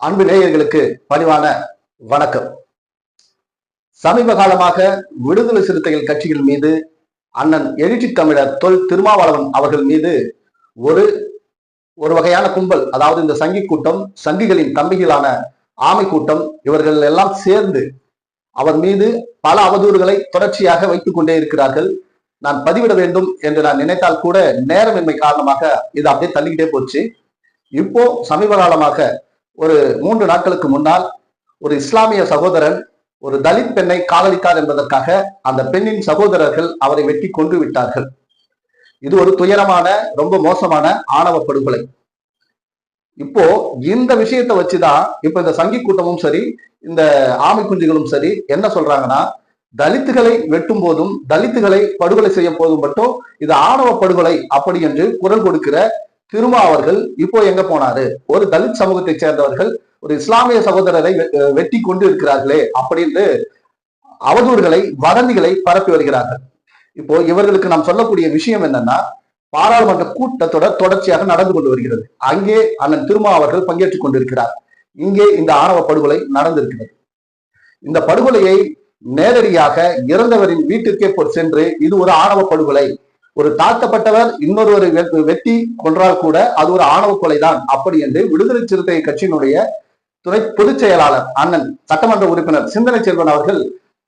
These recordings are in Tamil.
அன்பு நேயர்களுக்கு பணிவான வணக்கம். சமீப காலமாக விடுதலை சிறுத்தைகள் கட்சிகள் மீது அண்ணன் எழுச்சி தமிழர் தொல் திருமாவளவன் அவர்கள் மீது ஒரு ஒரு வகையான கும்பல், அதாவது இந்த சங்கி கூட்டம், சங்கிகளின் தம்பிகளான ஆமை கூட்டம், இவர்கள் எல்லாம் சேர்ந்து அவர் மீது பல அவதூறுகளை தொடர்ச்சியாக வைத்துக் கொண்டே இருக்கிறார்கள். நான் பதிவிட வேண்டும் என்று நான் நினைத்தால் கூட நேரமின்மை காரணமாக இது அப்படியே தள்ளிக்கிட்டே போச்சு. இப்போ சமீப காலமாக ஒரு 3 நாட்களுக்கு முன்னால் ஒரு இஸ்லாமிய சகோதரன் ஒரு தலித் பெண்ணை காதலித்தார் என்பதற்காக அந்த பெண்ணின் சகோதரர்கள் அவரை வெட்டி கொன்று விட்டார்கள். இது ஒரு துயரமான, ரொம்ப மோசமான ஆணவ படுகொலை. இப்போ இந்த விஷயத்தை வச்சுதான் இப்ப இந்த சங்கி கூட்டமும் சரி, இந்த ஆமை குஞ்சுகளும் சரி என்ன சொல்றாங்கன்னா, தலித்துகளை வெட்டும் போதும் தலித்துகளை படுகொலை செய்ய போதும் மட்டும் இது ஆணவ படுகொலை அப்படி என்று குரல் கொடுக்கிற திருமா அவர்கள் இப்போ எங்க போனாரு? ஒரு தலித் சமூகத்தை சேர்ந்தவர்கள் ஒரு இஸ்லாமிய சகோதரரை வெட்டி கொண்டு இருக்கிறார்களே அப்படின்னு அவதூறுகளை, வதந்திகளை பரப்பி வருகிறார்கள். இப்போ இவர்களுக்கு நாம் சொல்லக்கூடிய விஷயம் என்னன்னா, பாராளுமன்ற கூட்டத்தொடர் தொடர்ச்சியாக நடந்து கொண்டு வருகிறது. அங்கே அண்ணன் திருமா அவர்கள் பங்கேற்றுக் கொண்டிருக்கிறார். இங்கே இந்த ஆணவ படுகொலை நடந்திருக்கிறது. இந்த படுகொலையை நேரடியாக இறந்தவரின் வீட்டிற்கே சென்று இது ஒரு ஆணவ படுகொலை, ஒரு தாழ்த்தப்பட்டவர் இன்னொருவரை வெட்டி கொன்றால் கூட அது ஒரு ஆணவ கொலைதான் அப்படி என்று விடுதலை சிறுத்தை கட்சியினுடைய துணை பொதுச் செயலாளர் அண்ணன் சட்டமன்ற உறுப்பினர் சிந்தனை செல்வன் அவர்கள்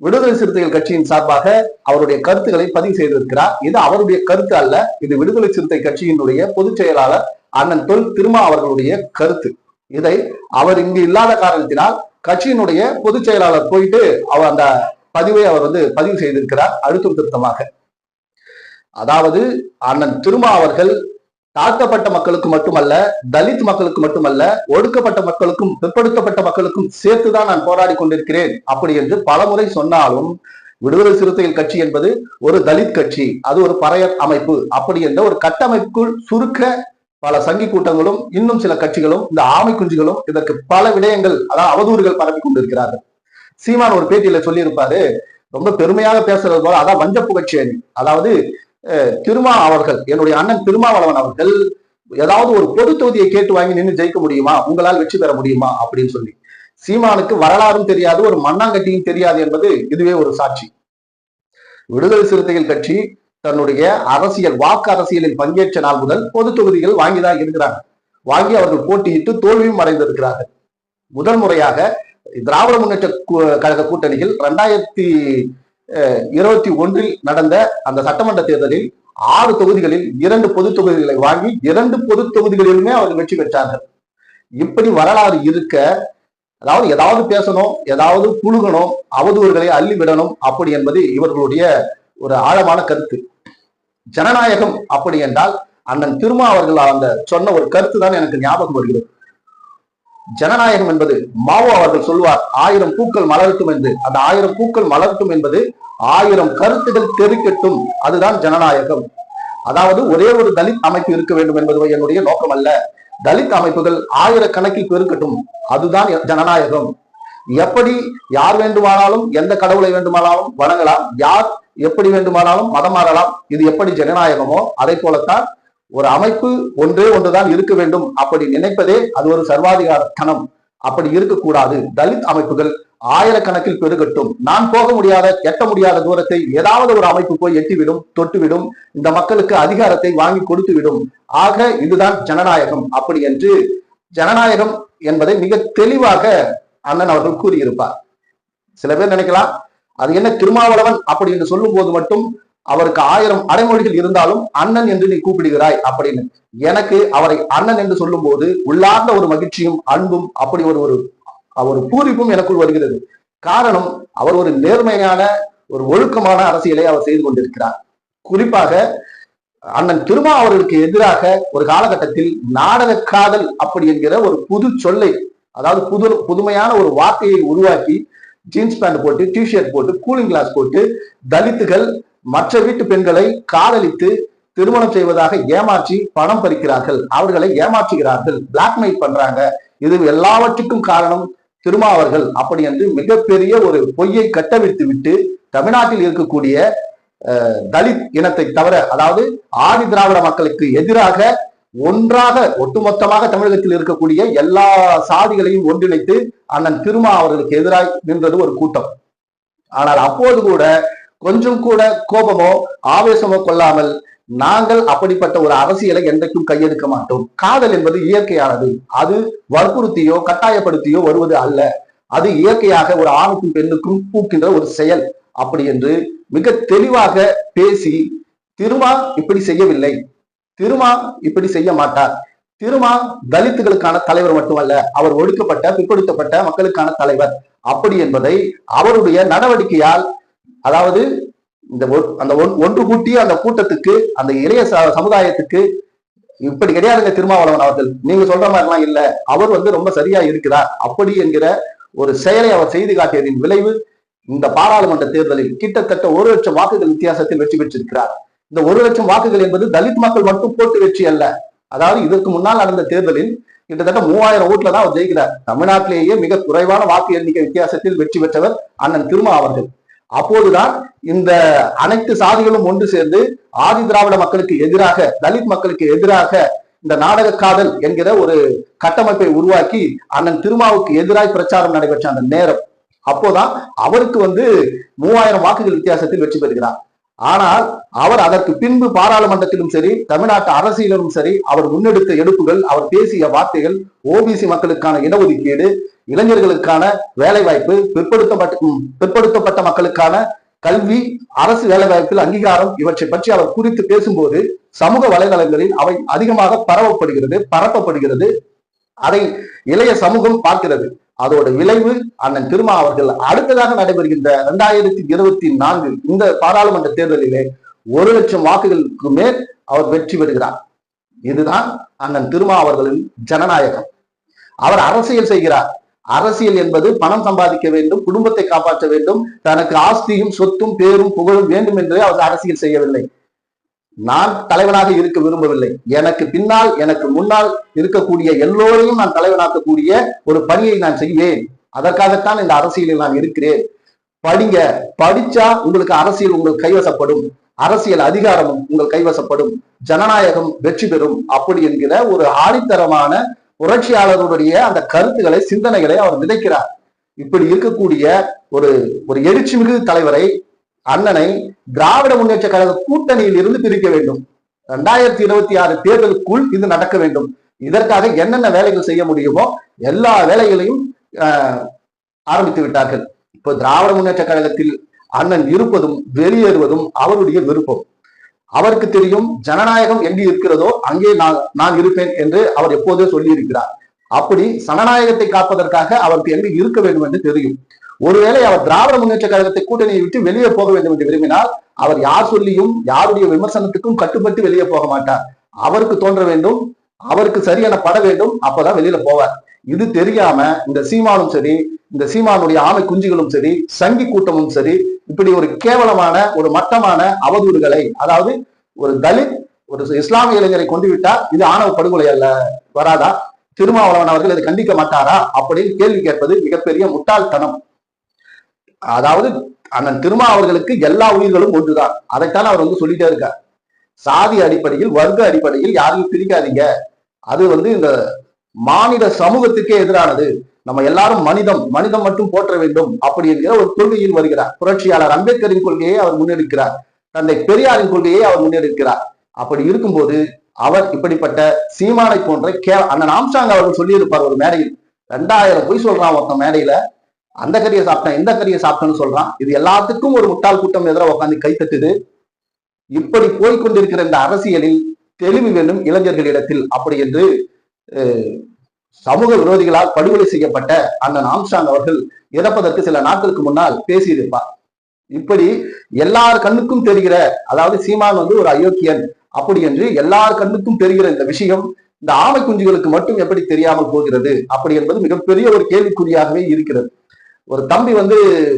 விடுதலை சிறுத்தைகள் கட்சியின் சார்பாக அவருடைய கருத்துக்களை பதிவு செய்திருக்கிறார். இது அவருடைய கருத்து அல்ல, இது விடுதலை சிறுத்தை கட்சியினுடைய பொதுச் செயலாளர் அண்ணன் தொல் திருமா அவர்களுடைய கருத்து. இதை அவர் இங்கு இல்லாத காரணத்தினால் கட்சியினுடைய பொதுச் செயலாளர் போயிட்டு அவர் அந்த பதிவை அவர் பதிவு செய்திருக்கிறார் அழுத்தம் திருத்தமாக. அதாவது அண்ணன் திருமா அவர்கள் தாழ்த்தப்பட்ட மக்களுக்கு மட்டுமல்ல, தலித் மக்களுக்கு மட்டுமல்ல, ஒடுக்கப்பட்ட மக்களுக்கும் பிற்படுத்தப்பட்ட மக்களுக்கும் சேர்த்துதான் நான் போராடி கொண்டிருக்கிறேன் அப்படி என்று பலமுறை சொன்னாலும், விடுதலை சிறுத்தைகள் கட்சி என்பது ஒரு தலித் கட்சி, அது ஒரு பறையர் அமைப்பு அப்படி என்ற ஒரு கட்டமைப்புக்குள் சுருக்க பல சங்கி கூட்டங்களும் இன்னும் சில கட்சிகளும் இந்த ஆமை குஞ்சுகளும் இதற்கு பல விடயங்கள், அதாவது அவதூறுகள் பரப்பி கொண்டிருக்கிறார்கள். சீமான் ஒரு பேட்டியில சொல்லியிருப்பாரு, ரொம்ப பெருமையாக பேசுறது போல, அதான் வஞ்ச புகழ்ச்சி அணி. அதாவது திருமா அவர்கள், என்னுடைய அண்ணன் திருமாவளவன் அவர்கள் ஏதாவது ஒரு பொது தொகுதியை கேட்டு வாங்கி நின்று ஜெயிக்க முடியுமா, உங்களால் வெற்றி பெற முடியுமா அப்படின்னு சொல்லி. சீமானுக்கு வரலாறும் தெரியாது, ஒரு மண்ணாங்கட்டியும் தெரியாது என்பது இதுவே ஒரு சாட்சி. விடுதலை சிறுத்தைகள் கட்சி தன்னுடைய அரசியல், வாக்கு அரசியலில் பங்கேற்ற நாள் முதல் பொது தொகுதிகள் வாங்கிதான் இருக்கிறாங்க. வாங்கி அவர்கள் போட்டியிட்டு தோல்வியும் அடைந்திருக்கிறார்கள். முதல் முறையாக திராவிட முன்னேற்ற கழக கூட்டணியில் 2021 நடந்த அந்த சட்டமன்ற தேர்தலில் 6 தொகுதிகளில் 2 பொது தொகுதிகளை வாங்கி 2 பொது தொகுதிகளிலுமே அவர்கள் வெற்றி பெற்றார்கள். இப்படி வரலாறு இருக்க, அதாவது ஏதாவது பேசணும், ஏதாவது புழுகணும், அவதூறுகளை அள்ளி விடணும் அப்படி என்பது இவர்களுடைய ஒரு ஆழமான கருத்து. ஜனநாயகம் அப்படி என்றால் அண்ணன் திருமா அவர்கள் அந்த சொன்ன ஒரு கருத்து தான் எனக்கு ஞாபகம் வருகிறது. ஜனநாயகம் என்பது மாவோ அவர்கள் சொல்வார், 1000 பூக்கள் மலரட்டும் என்று. அந்த 1000 பூக்கள் மலரட்டும் என்பது 1000 கருத்துகள் தெரிவிக்கட்டும், அதுதான் ஜனநாயகம். அதாவது ஒரே ஒரு தலித் அமைப்பு இருக்க வேண்டும் என்பது என்னுடைய நோக்கம் அல்ல. தலித் அமைப்புகள் 1000 கணக்கில் பெருக்கட்டும், அதுதான் ஜனநாயகம். எப்படி யார் வேண்டுமானாலும் எந்த கடவுளை வேண்டுமானாலும் வணங்கலாம், யார் எப்படி வேண்டுமானாலும் மதம் மாறலாம், இது எப்படி ஜனநாயகமோ அதை போலத்தான் ஒரு அமைப்பு ஒன்றே ஒன்றுதான் இருக்க வேண்டும் அப்படி நினைப்பதே அது ஒரு சர்வாதிகார தனம். அப்படி இருக்கக்கூடாது. தலித் அமைப்புகள் 1000 கணக்கில் பெருகட்டும். நான் போக முடியாத, எட்ட முடியாத தூரத்தை ஏதாவது ஒரு அமைப்பு போய் எட்டிவிடும், தொட்டுவிடும், இந்த மக்களுக்கு அதிகாரத்தை வாங்கி கொடுத்து விடும். ஆக இதுதான் ஜனநாயகம் அப்படி என்று ஜனநாயகம் என்பதை மிக தெளிவாக அண்ணன் அவர்கள் கூறியிருப்பார். சில பேர் நினைக்கலாம், அது என்ன திருமாவளவன் அப்படி என்று சொல்லும் போது மட்டும் அவருக்கு 1000 அடைமொழிகள் இருந்தாலும் அண்ணன் என்று நீ கூப்பிடுகிறாய் அப்படின்னு. எனக்கு அவரை அண்ணன் என்று சொல்லும் போது உள்ளார்ந்த ஒரு மகிழ்ச்சியும் அன்பும் அப்படி ஒரு பூரிப்பும் எனக்குள் வருகிறது. காரணம், அவர் ஒரு நேர்மையான, ஒரு ஒழுக்கமான அரசியலை அவர் செய்து கொண்டிருக்கிறார். குறிப்பாக அண்ணன் திருமா அவர்களுக்கு எதிராக ஒரு காலகட்டத்தில் நாடக காதல் அப்படி என்கிற ஒரு புது சொல்லை, அதாவது புதுமையான ஒரு வார்த்தையை உருவாக்கி ஜீன்ஸ் பேண்ட் போட்டு, டிஷர்ட் போட்டு, கூலிங் கிளாஸ் போட்டு தலித்துகள் மற்ற வீட்டு பெண்களை காதலித்து திருமணம் செய்வதாக ஏமாற்றி பணம் பறிக்கிறார்கள், அவர்களை ஏமாற்றுகிறார்கள், பிளாக்மெயில் பண்றாங்க. இது எல்லாவற்றுக்கும் காரணம் திருமா அவர்கள் அப்படி என்று மிகப்பெரிய ஒரு பொய்யை கட்டவிழ்த்து விட்டு தமிழ்நாட்டில் இருக்கக்கூடிய தலித் இனத்தை தவிர, அதாவது ஆதி திராவிட மக்களுக்கு எதிராக ஒன்றாக ஒட்டுமொத்தமாக தமிழகத்தில் இருக்கக்கூடிய எல்லா சாதிகளையும் ஒன்றிணைத்து அண்ணன் திருமா அவர்களுக்கு எதிராய் நின்றது ஒரு கூட்டம். ஆனால் அப்போது கூட கொஞ்சம் கூட கோபமோ ஆவேசமோ கொள்ளாமல், நாங்கள் அப்படிப்பட்ட ஒரு அரசியலை என்றைக்கும் கையெடுக்க மாட்டோம். காதல் என்பது இயற்கையானது. அது வற்புறுத்தியோ கட்டாயப்படுத்தியோ வருவது அல்ல. அது இயற்கையாக ஒரு ஆணுக்கும் பெண்ணுக்கும் பூக்கின்ற ஒரு செயல். அப்படி என்று மிக தெளிவாக பேசி, திருமா இப்படி செய்யவில்லை, திருமா இப்படி செய்ய மாட்டார், திருமா தலித்துகளுக்கான தலைவர் மட்டுமல்ல, அவர் ஒடுக்கப்பட்ட பிற்படுத்தப்பட்ட மக்களுக்கான தலைவர் அப்படி என்பதை அவருடைய நடவடிக்கையால், அதாவது அந்த ஒன்று கூட்டிய அந்த கூட்டத்துக்கு, அந்த இளைய சமுதாயத்துக்கு, இப்படி கிடையாதுங்க திருமாவளவன் அவர்கள், நீங்க சொல்ற மாதிரிலாம் இல்ல, அவர் ரொம்ப சரியா இருக்கிறார் அப்படி என்கிற ஒரு செயலை அவர் செய்து காட்டியதின் விளைவு இந்த பாராளுமன்ற தேர்தலில் கிட்டத்தட்ட 1 லட்சம் வாக்குகள் வித்தியாசத்தில் வெற்றி பெற்றிருக்கிறார். இந்த 1 லட்சம் வாக்குகள் என்பது தலித் மக்கள் மட்டும் போட்டு வெற்றி அல்ல. அதாவது இதற்கு முன்னால் நடந்த தேர்தலில் கிட்டத்தட்ட 3000 ஓட்டுல தான் அவர் ஜெயிக்கிறார். தமிழ்நாட்டிலேயே மிக குறைவான வாக்கு எண்ணிக்கை வித்தியாசத்தில் வெற்றி பெற்றவர் அண்ணன் திருமா அவர்கள். அப்போதுதான் இந்த அனைத்து சாதிகளும் ஒன்று சேர்ந்து ஆதி திராவிட மக்களுக்கு எதிராக, தலித் மக்களுக்கு எதிராக இந்த நாடக காதல் என்கிற ஒரு கட்டமைப்பை உருவாக்கி அண்ணன் திருமாவுக்கு எதிராய் பிரச்சாரம் நடைபெற்ற அந்த நேரம். அப்போதான் அவருக்கு 3000 வாக்குகள் வித்தியாசத்தில் வெற்றி பெறுகிறார். ஆனால் அவர் அதற்கு பின்பு பாராளுமன்றத்திலும் சரி, தமிழ்நாட்டு அரசியலிலும் சரி, அவர் முன்னெடுத்த எடுப்புகள், அவர் பேசிய வார்த்தைகள், ஓபிசி மக்களுக்கான இடஒதுக்கீடு, இளைஞர்களுக்கான வேலை வாய்ப்பு, பிற்படுத்தப்பட்ட மக்களுக்கான கல்வி, அரசு வேலை வாய்ப்பில் அங்கீகாரம், இவற்றை பற்றி அவர் குறித்து பேசும்போது சமூக வலைதளங்களில் அவை அதிகமாக பரப்பப்படுகிறது. அதை இளைய சமூகம் பார்க்கிறது. அதோட விளைவு அண்ணன் திருமா அவர்கள் அடுத்ததாக நடைபெறுகின்ற 2024 இந்த பாராளுமன்ற தேர்தலிலே 1 லட்சம் வாக்குகளுக்கு மேல் அவர் வெற்றி பெறுகிறார். இதுதான் அண்ணன் திருமா அவர்களின் ஜனநாயகம். அவர் அரசியல் செய்கிறார். அரசியல் என்பது பணம் சம்பாதிக்க வேண்டும், குடும்பத்தை காப்பாற்ற வேண்டும், தனக்கு ஆஸ்தியும் சொத்தும் பேரும் புகழும் வேண்டும் என்று அவர் அரசியல் செய்யவில்லை. நான் தலைவனாக இருக்க விரும்பவில்லை, எனக்கு பின்னால் எனக்கு முன்னால் இருக்கக்கூடிய எல்லோரையும் நான் தலைவனாக்கக்கூடிய ஒரு பணியை நான் செய்வேன், அதற்காகத்தான் இந்த அரசியலில் நான் இருக்கிறேன். படிங்க, படிச்சா உங்களுக்கு அரசியல் உங்கள் கைவசப்படும், அரசியல் அதிகாரமும் உங்கள் கைவசப்படும், ஜனநாயகம் வெற்றி பெறும் அப்படி என்கிற ஒரு ஆணித்தரமான புரட்சியாளருடைய அந்த கருத்துக்களை, சிந்தனைகளை அவர் விதைக்கிறார். இப்படி இருக்கக்கூடிய ஒரு எழுச்சி மிகு தலைவரை, அண்ணனை திராவிட முன்னேற்ற கழக கூட்டணியில் இருந்து பிரிக்க வேண்டும். 2026 தேர்தலுக்குள் இது நடக்க வேண்டும். இதற்காக என்னென்ன வேலைகள் செய்ய முடியுமோ எல்லா வேலைகளையும் ஆரம்பித்து விட்டார்கள். இப்போ திராவிட முன்னேற்ற கழகத்தில் அண்ணன் இருப்பதும் வெளியேறுவதும் அவருடைய விருப்பம். அவருக்கு தெரியும், ஜனநாயகம் எங்கு இருக்கிறதோ அங்கே நான் இருப்பேன் என்று அவர் எப்போதே சொல்லி இருக்கிறார். அப்படி ஜனநாயகத்தை காப்பதற்காக அவருக்கு எங்கு இருக்க வேண்டும் என்று தெரியும். ஒருவேளை அவர் திராவிட முன்னேற்ற கழகத்தை கூட்டணியை விட்டு வெளியே போக வேண்டும் என்று விரும்பினால் அவர் யார் சொல்லியும் யாருடைய விமர்சனத்துக்கும் கட்டுப்பட்டு வெளியே போக மாட்டார். அவருக்கு தோன்ற வேண்டும், அவருக்கு சரியான பட வேண்டும், அப்பதான் வெளியில போவார். இது தெரியாம இந்த சீமானும் சரி, இந்த சீமானுடைய ஆமை குஞ்சுகளும் சரி, சங்கி கூட்டமும் சரி, இப்படி ஒரு கேவலமான ஒரு மட்டமான அவதூறுகளை, அதாவது ஒரு தலித் ஒரு இஸ்லாமிய இளைஞரை கொண்டு விட்டால் இது ஆணவ படுகொலை அல்ல வராதா, திருமாவளவன் அவர்கள் இதை கண்டிக்க மாட்டாரா அப்படின்னு கேள்வி கேட்பது மிகப்பெரிய முட்டாள்தனம். அதாவது அண்ணன் திருமா அவர்களுக்கு எல்லா உயிர்களும் ஒன்றுதான், அதைத்தான் அவர் சொல்லிட்டே இருக்கார். சாதி அடிப்படையில், வர்க்க அடிப்படையில் யாரையும் பிரிக்காதீங்க, அது இந்த மாநில சமூகத்துக்கே எதிரானது, நம்ம எல்லாரும் மனிதம் மட்டும் போற்ற வேண்டும் அப்படி என்கிற ஒரு கொள்கையில் வருகிறார். புரட்சியாளர் அம்பேத்கரின் கொள்கையை அவர் முன்னெடுக்கிறார், தந்தை பெரியாரின் கொள்கையை அவர் முன்னெடுக்கிறார். அப்படி இருக்கும்போது அவர் இப்படிப்பட்ட சீமானை போன்ற அண்ணன் ஆம்ஸ்ட்ராங் அவர்கள் சொல்லியிருப்பார் ஒரு மேடையில், 2000 பொய் சொல்றான் ஒருத்தன் மேடையில, அந்த கறியை சாப்பிட்டேன் இந்த கறியை சாப்பிட்டேன்னு சொல்றான். இது எல்லாத்துக்கும் ஒரு முட்டாள் கூட்டம் எதிராக உட்காந்து கை தட்டுது. இப்படி போய்கொண்டிருக்கிற இந்த அரசியலில் தெளிவு வேண்டும் இளைஞர்களிடத்தில் அப்படி என்று சமூக விரோதிகளால் படுகொலை செய்யப்பட்ட அண்ணன் ஆம்ஸ்ட்ராங் அவர்கள் இறப்பதற்கு சில நாட்களுக்கு முன்னால் பேசியிருப்பார். இப்படி எல்லார் கண்ணுக்கும் தெரிகிற, அதாவது சீமான் ஒரு அயோக்கியன் அப்படி என்று எல்லார் கண்ணுக்கும் தெரிகிற இந்த விஷயம் இந்த ஆமை குஞ்சுகளுக்கு மட்டும் எப்படி தெரியாமல் போகிறது அப்படி என்பது மிகப்பெரிய ஒரு கேள்விக்குறியாகவே இருக்கிறது. ஒரு தம்பி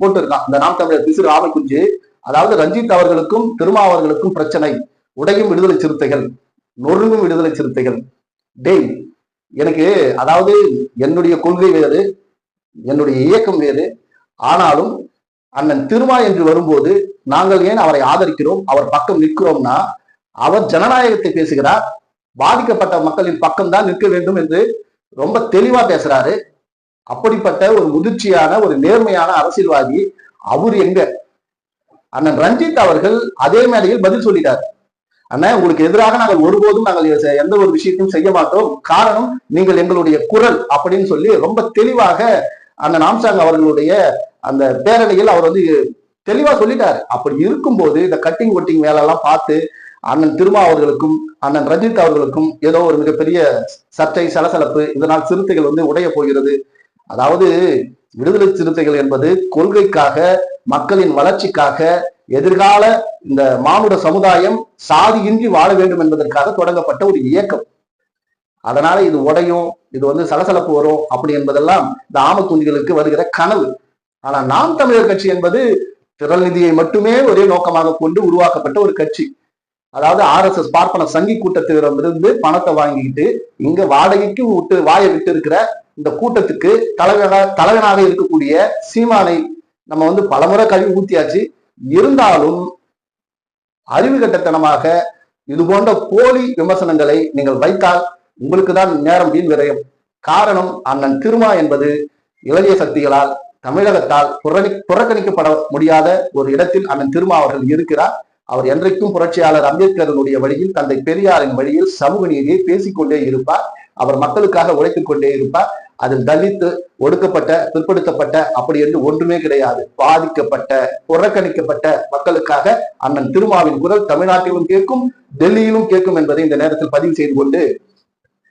போட்டிருக்கான், இந்த நாம் தமிழர் பிசிறு ஆமை குஞ்சு, அதாவது ரஞ்சித் அவர்களுக்கும் திருமா அவர்களுக்கும் பிரச்சனை, உடையும் விடுதலை சிறுத்தைகள், நொறுங்கும் விடுதலை சிறுத்தைகள். டேய், எனக்கு அதாவது என்னுடைய கொள்கை வேறு, என்னுடைய இயக்கம் வேறு, ஆனாலும் அண்ணன் திருமா என்று வரும்போது நாங்கள் ஏன் அவரை ஆதரிக்கிறோம், அவர் பக்கம் நிற்கிறோம்னா, அவர் ஜனநாயகத்தை பேசுகிறார், பாதிக்கப்பட்ட மக்களின் பக்கம்தான் நிற்க வேண்டும் என்று ரொம்ப தெளிவா பேசுறாரு. அப்படிப்பட்ட ஒரு முதிர்ச்சியான ஒரு நேர்மையான அரசியல்வாதி அவர் எங்க? அண்ணன் ரஞ்சித் அவர்கள் அதே மேடையில் பதில் சொல்லிட்டார். அண்ணா, உங்களுக்கு எதிராக நாங்கள் ஒருபோதும் நாங்கள் எந்த ஒரு விஷயத்தையும் செய்ய மாட்டோம், காரணம் நீங்கள் எங்களுடைய குரல் அப்படின்னு சொல்லி ரொம்ப தெளிவாக அண்ணன் ஆம்சாங் அவர்களுடைய அந்த பேரணியில் அவர் வந்து தெளிவா சொல்லிட்டாரு. அப்படி இருக்கும்போது இந்த கட்டிங் ஒட்டிங் வேலையெல்லாம் பார்த்து அண்ணன் திருமா அவர்களுக்கும் அண்ணன் ரஞ்சித் அவர்களுக்கும் ஏதோ ஒரு மிகப்பெரிய சர்ச்சை சலசலப்பு, இதனால் சிறுத்தைகள் வந்து உடைய போகிறது. அதாவது விடுதலை சிறுத்தைகள் என்பது கொள்கைக்காக, மக்களின் வளர்ச்சிக்காக, எதிர்கால இந்த மானுட சமுதாயம் சாதியின்றி வாழ வேண்டும் என்பதற்காக தொடங்கப்பட்ட ஒரு இயக்கம். அதனால இது உடையும், இது வந்து சலசலப்பு வரும் அப்படி என்பதெல்லாம் இந்த ஆமக்குஞ்சுகளுக்கு வருகிற கனவு. ஆனா நாம் தமிழர் கட்சி என்பது திரள் நிதியை மட்டுமே ஒரே நோக்கமாக கொண்டு உருவாக்கப்பட்ட ஒரு கட்சி. அதாவது RSS பார்ப்பன சங்கி கூட்டத்திலிருந்து பணத்தை வாங்கிக்கிட்டு இங்க வாடகைக்கு விட்டு வாயை விட்டு இருக்கிற இந்த கூட்டத்துக்கு தலைவனாக இருக்கக்கூடிய சீமானை நம்ம வந்து பலமுறை கழுவி ஊத்தியாச்சு. இருந்தாலும் அறிவு கட்டத்தனமாக இது போன்ற போலி விமர்சனங்களை நீங்கள் வைத்தால் உங்களுக்கு தான் நேரம் வீண் விரயம். காரணம், அண்ணன் திருமா என்பது இளைய சக்திகளால் தமிழகத்தால் புறக்கணிக்கப்பட முடியாத ஒரு இடத்தில் அண்ணன் திருமா அவர்கள் இருக்கிறார். அவர் என்றைக்கும் புரட்சியாளர் அம்பேத்கரனுடைய வழியில், தந்தை பெரியாரின் வழியில் சமூக நீதியை பேசிக்கொண்டே இருப்பார். அவர் மக்களுக்காக உழைத்துக் கொண்டே இருப்பார். அதில் தலித்து, ஒடுக்கப்பட்ட, பிற்படுத்தப்பட்ட அப்படி என்று ஒன்றுமே கிடையாது. பாதிக்கப்பட்ட, புறக்கணிக்கப்பட்ட மக்களுக்காக அண்ணன் திருமாவின் குரல் தமிழ்நாட்டிலும் கேட்கும், டெல்லியிலும் கேட்கும் என்பதை இந்த நேரத்தில் பதிவு செய்து கொண்டு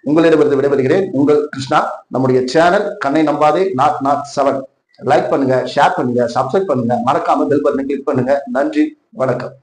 உங்களிடமிருந்து விடைபெறுகிறேன். உங்கள் கிருஷ்ணா. நம்முடைய சேனல் கண்ணை நம்பாதே not7. லைக் பண்ணுங்க, ஷேர் பண்ணுங்க, சப்ஸ்கிரைப் பண்ணுங்க, மறக்காம பெல் பட்டனை கிளிக் பண்ணுங்க. நன்றி, வணக்கம்.